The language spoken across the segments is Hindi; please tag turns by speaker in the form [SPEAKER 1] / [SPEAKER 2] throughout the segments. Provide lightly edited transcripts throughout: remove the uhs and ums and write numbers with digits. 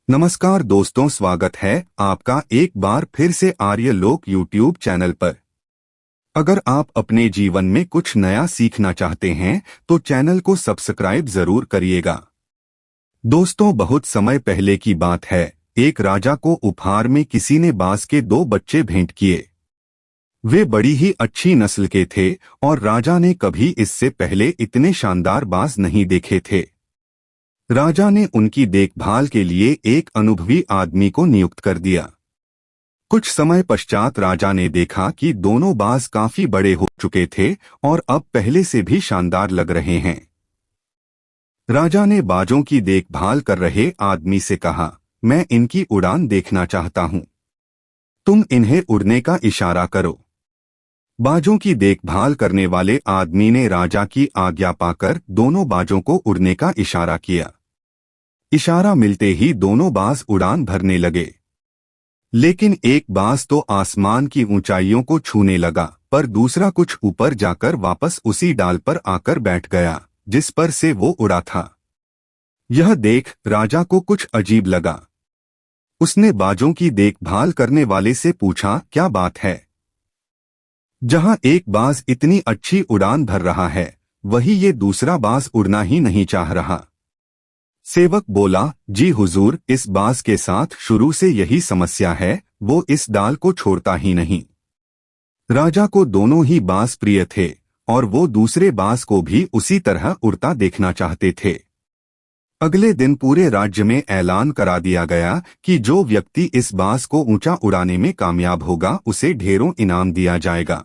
[SPEAKER 1] नमस्कार दोस्तों, स्वागत है आपका एक बार फिर से आर्य लोक यूट्यूब चैनल पर। अगर आप अपने जीवन में कुछ नया सीखना चाहते हैं तो चैनल को सब्सक्राइब जरूर करिएगा। दोस्तों, बहुत समय पहले की बात है। एक राजा को उपहार में किसी ने बाज के 2 बच्चे भेंट किए। वे बड़ी ही अच्छी नस्ल के थे और राजा ने कभी इससे पहले इतने शानदार बाज नहीं देखे थे। राजा ने उनकी देखभाल के लिए एक अनुभवी आदमी को नियुक्त कर दिया। कुछ समय पश्चात राजा ने देखा कि दोनों बाज काफी बड़े हो चुके थे और अब पहले से भी शानदार लग रहे हैं। राजा ने बाजों की देखभाल कर रहे आदमी से कहा, मैं इनकी उड़ान देखना चाहता हूं। तुम इन्हें उड़ने का इशारा करो। बाजों की देखभाल करने वाले आदमी ने राजा की आज्ञा पाकर दोनों बाजों को उड़ने का इशारा किया। इशारा मिलते ही दोनों बाज उड़ान भरने लगे, लेकिन एक बाज तो आसमान की ऊंचाइयों को छूने लगा, पर दूसरा कुछ ऊपर जाकर वापस उसी डाल पर आकर बैठ गया जिस पर से वो उड़ा था। यह देख राजा को कुछ अजीब लगा। उसने बाजों की देखभाल करने वाले से पूछा, क्या बात है? जहां एक बाज इतनी अच्छी उड़ान भर रहा है, वही ये दूसरा बाज उड़ना ही नहीं चाह रहा। सेवक बोला, जी हुजूर, इस बाज के साथ शुरू से यही समस्या है, वो इस डाल को छोड़ता ही नहीं। राजा को दोनों ही बाज प्रिय थे और वो दूसरे बाज को भी उसी तरह उड़ता देखना चाहते थे। अगले दिन पूरे राज्य में ऐलान करा दिया गया कि जो व्यक्ति इस बाज को ऊंचा उड़ाने में कामयाब होगा उसे ढेरों इनाम दिया जाएगा।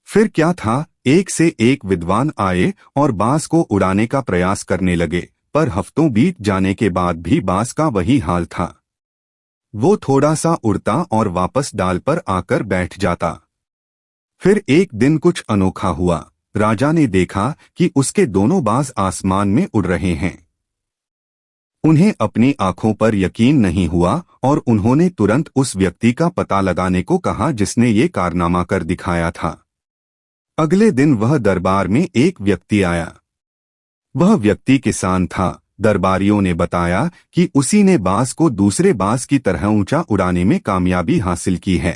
[SPEAKER 1] फिर क्या था, एक से एक विद्वान आए और बाज को उड़ाने का प्रयास करने लगे, पर हफ्तों बीत जाने के बाद भी बाज का वही हाल था। वो थोड़ा सा उड़ता और वापस डाल पर आकर बैठ जाता। फिर एक दिन कुछ अनोखा हुआ। राजा ने देखा कि उसके दोनों बाज आसमान में उड़ रहे हैं। उन्हें अपनी आंखों पर यकीन नहीं हुआ और उन्होंने तुरंत उस व्यक्ति का पता लगाने को कहा जिसने ये कारनामा कर दिखाया था। अगले दिन वह दरबार में एक व्यक्ति आया। वह व्यक्ति किसान था। दरबारियों ने बताया कि उसी ने बाज को दूसरे बाज की तरह ऊंचा उड़ाने में कामयाबी हासिल की है।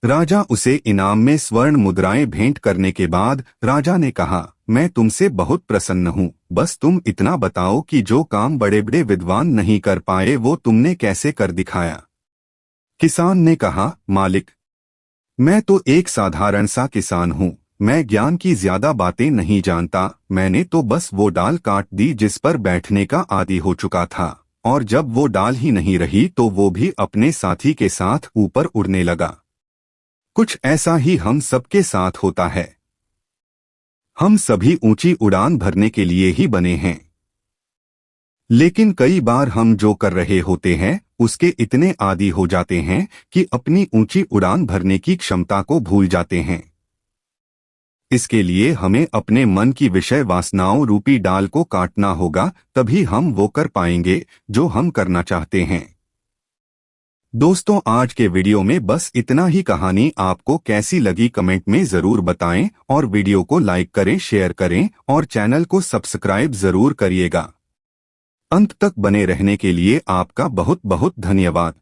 [SPEAKER 1] राजा उसे इनाम में स्वर्ण मुद्राएं भेंट करने के बाद राजा ने कहा, मैं तुमसे बहुत प्रसन्न हूँ, बस तुम इतना बताओ कि जो काम बड़े बड़े विद्वान नहीं कर पाए वो तुमने कैसे कर दिखाया। किसान ने कहा, मालिक, मैं तो एक साधारण सा किसान हूँ, मैं ज्ञान की ज्यादा बातें नहीं जानता। मैंने तो बस वो डाल काट दी जिस पर बैठने का आदी हो चुका था, और जब वो डाल ही नहीं रही तो वो भी अपने साथी के साथ ऊपर उड़ने लगा। कुछ ऐसा ही हम सबके साथ होता है। हम सभी ऊंची उड़ान भरने के लिए ही बने हैं, लेकिन कई बार हम जो कर रहे होते हैं उसके इतने आदी हो जाते हैं कि अपनी ऊंची उड़ान भरने की क्षमता को भूल जाते हैं। इसके लिए हमें अपने मन की विषय वासनाओं रूपी डाल को काटना होगा, तभी हम वो कर पाएंगे जो हम करना चाहते हैं। दोस्तों, आज के वीडियो में बस इतना ही। कहानी आपको कैसी लगी कमेंट में जरूर बताएं और वीडियो को लाइक करें, शेयर करें और चैनल को सब्सक्राइब जरूर करिएगा। अंत तक बने रहने के लिए आपका बहुत बहुत धन्यवाद।